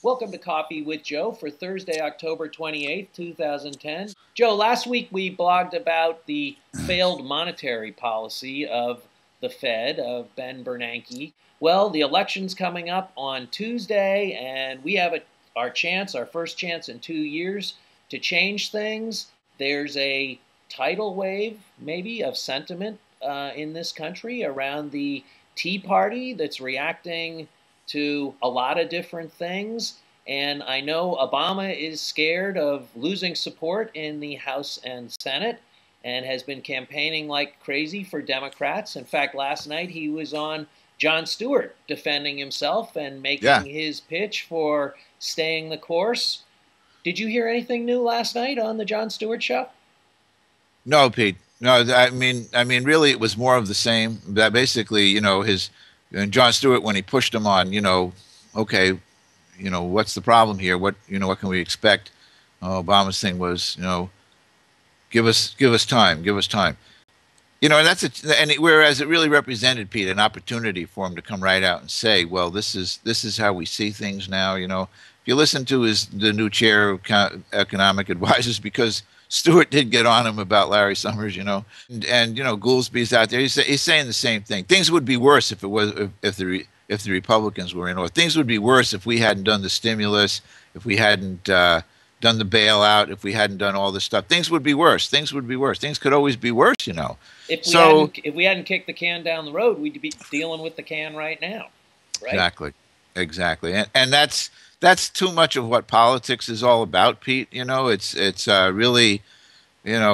Welcome to Coffee with Joe for Thursday, October 28th, 2010. Joe, last week we blogged about the failed monetary policy of the Fed, of Ben Bernanke. Well, the election's coming up on Tuesday, and we have our first chance in 2 years to change things. There's a tidal wave, maybe, of sentiment in this country around the Tea Party that's reacting to a lot of different things. And I know Obama is scared of losing support in the House and Senate and has been campaigning like crazy for Democrats. In fact, last night he was on Jon Stewart defending himself and making his pitch for staying the course. Did you hear anything new last night on the Jon Stewart show? No, Pete. No, I mean, really, it was more of the same. That basically, and Jon Stewart, when he pushed him on, okay, what's the problem here? What can we expect? Obama's thing was, give us time, give us time. And whereas it really represented, Pete, an opportunity for him to come right out and say, well, this is how we see things now. If you listen to the new chair of economic advisors, because Stewart did get on him about Larry Summers, and Goolsby's out there. He's saying the same thing. Things would be worse if the Republicans were in, or things would be worse if we hadn't done the stimulus, if we hadn't done the bailout, if we hadn't done all this stuff. Things would be worse. Things would be worse. Things could always be worse, If we hadn't kicked the can down the road, we'd be dealing with the can right now, right? Exactly. And that's too much of what politics is all about, Pete. It's really,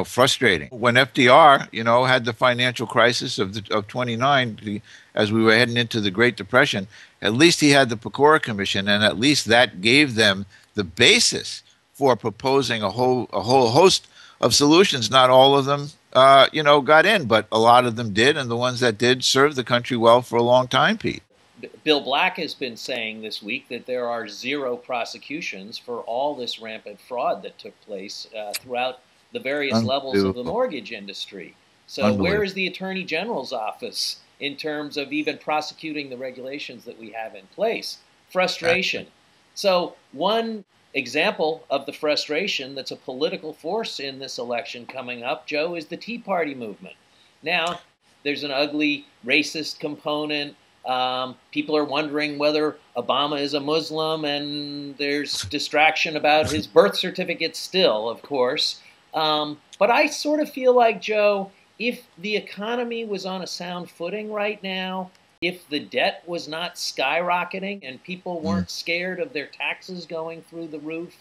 frustrating. When FDR, had the financial crisis of 29, as we were heading into the Great Depression, at least he had the Pecora Commission, and at least that gave them the basis for proposing a whole host of solutions. Not all of them, got in, but a lot of them did, and the ones that did served the country well for a long time, Pete. Bill Black has been saying this week that there are 0 prosecutions for all this rampant fraud that took place throughout the various levels of the mortgage industry. So where is the Attorney General's office in terms of even prosecuting the regulations that we have in place? Frustration. So one example of the frustration that's a political force in this election coming up, Joe, is the Tea Party movement. Now, there's an ugly racist component. People are wondering whether Obama is a Muslim, and there's distraction about his birth certificate still, of course. But I sort of feel like, Joe, if the economy was on a sound footing right now, if the debt was not skyrocketing and people weren't scared of their taxes going through the roof,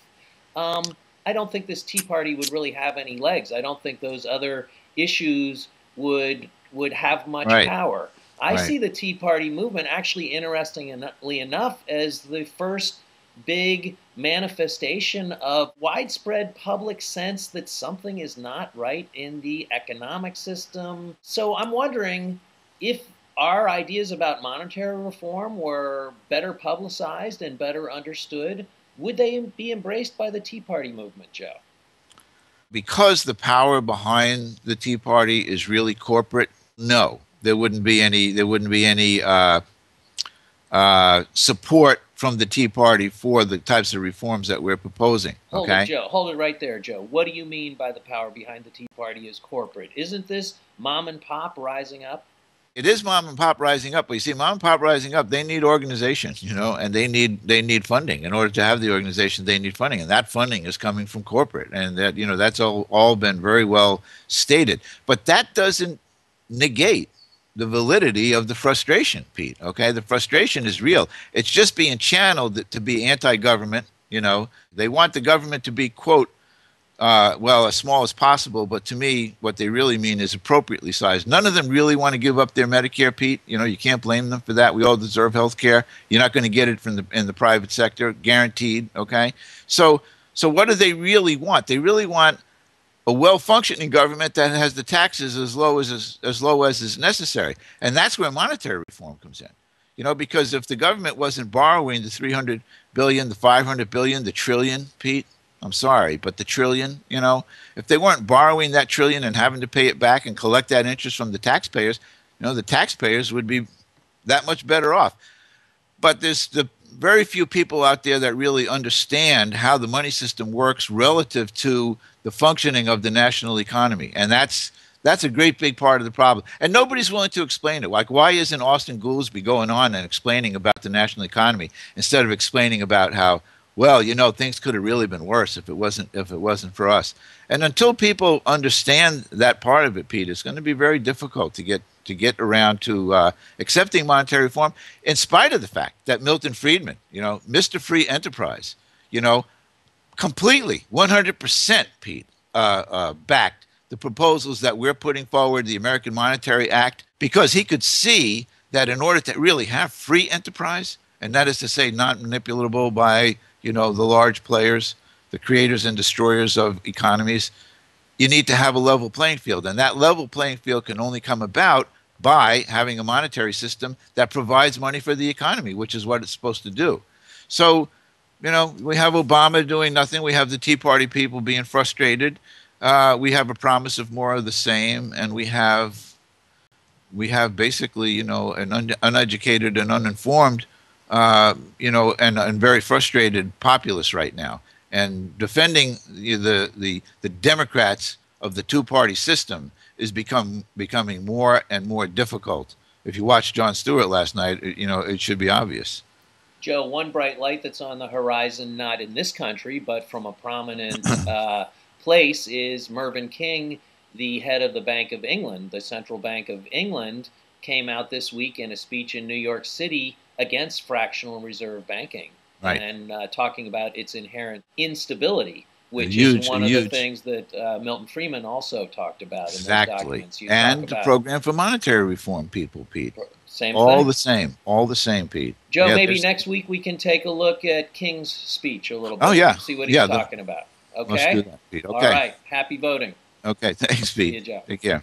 I don't think this Tea Party would really have any legs. I don't think those other issues would have much power. I see the Tea Party movement actually, interestingly enough, as the first big manifestation of widespread public sense that something is not right in the economic system. So I'm wondering if our ideas about monetary reform were better publicized and better understood, would they be embraced by the Tea Party movement, Joe? Because the power behind the Tea Party is really corporate, no. There wouldn't be any support from the Tea Party for the types of reforms that we're proposing. Okay? Hold it right there, Joe. What do you mean by the power behind the Tea Party is corporate? Isn't this mom and pop rising up? It is mom and pop rising up, but you see, mom and pop rising up, they need organization, and they need funding. In order to have the organization, they need funding, and that funding is coming from corporate, and that that's all been very well stated. But that doesn't negate the validity of the frustration, Pete. Okay, the frustration is real. It's just being channeled to be anti-government. They want the government to be, quote, as small as possible, but to me, what they really mean is appropriately sized. None of them really want to give up their Medicare, Pete. You can't blame them for that. We all deserve health care. You're not going to get it in the private sector, guaranteed. Okay, so what do they really want? They really want a well-functioning government that has the taxes as low as is necessary, and that's where monetary reform comes in. Because if the government wasn't borrowing the $300 billion, the $500 billion, the trillion, Pete, I'm sorry, but the trillion, if they weren't borrowing that trillion and having to pay it back and collect that interest from the taxpayers, the taxpayers would be that much better off. But very few people out there that really understand how the money system works relative to the functioning of the national economy. And that's a great big part of the problem. And nobody's willing to explain it. Like, why isn't Austin Goolsbee going on and explaining about the national economy instead of explaining about how, well, you know, things could have really been worse if it wasn't for us. And until people understand that part of it, Pete, it's going to be very difficult to get around to accepting monetary reform, in spite of the fact that Milton Friedman, you know, Mr. Free Enterprise, you know, completely 100%, Pete, backed the proposals that we're putting forward, the American Monetary Act, because he could see that in order to really have free enterprise, and that is to say not manipulable by, you know, the large players, the creators and destroyers of economies, you need to have a level playing field. And that level playing field can only come about by having a monetary system that provides money for the economy, which is what it's supposed to do. So, you know, we have Obama doing nothing. We have the Tea Party people being frustrated. We have a promise of more of the same, and we have basically, you know, an uneducated and uninformed, you know, and very frustrated populace right now. And defending the Democrats of the two-party system is becoming more and more difficult. If you watched Jon Stewart last night, you know, it should be obvious. Joe, one bright light that's on the horizon, not in this country, but from a prominent place, is Mervyn King, the head of the Bank of England. The Central Bank of England came out this week in a speech in New York City against fractional reserve banking, right, and talking about its inherent instability, which is one of the things that Milton Friedman also talked about in those documents. And the program for monetary reform, Pete. Same all thing. The same, Pete. Joe, yeah, maybe next week we can take a look at King's speech a little bit. Oh, yeah. See what he's talking about. Okay? Let's do that, Pete. Okay. All right. Happy voting. Okay. Thanks, Pete. See you, Joe. Take care.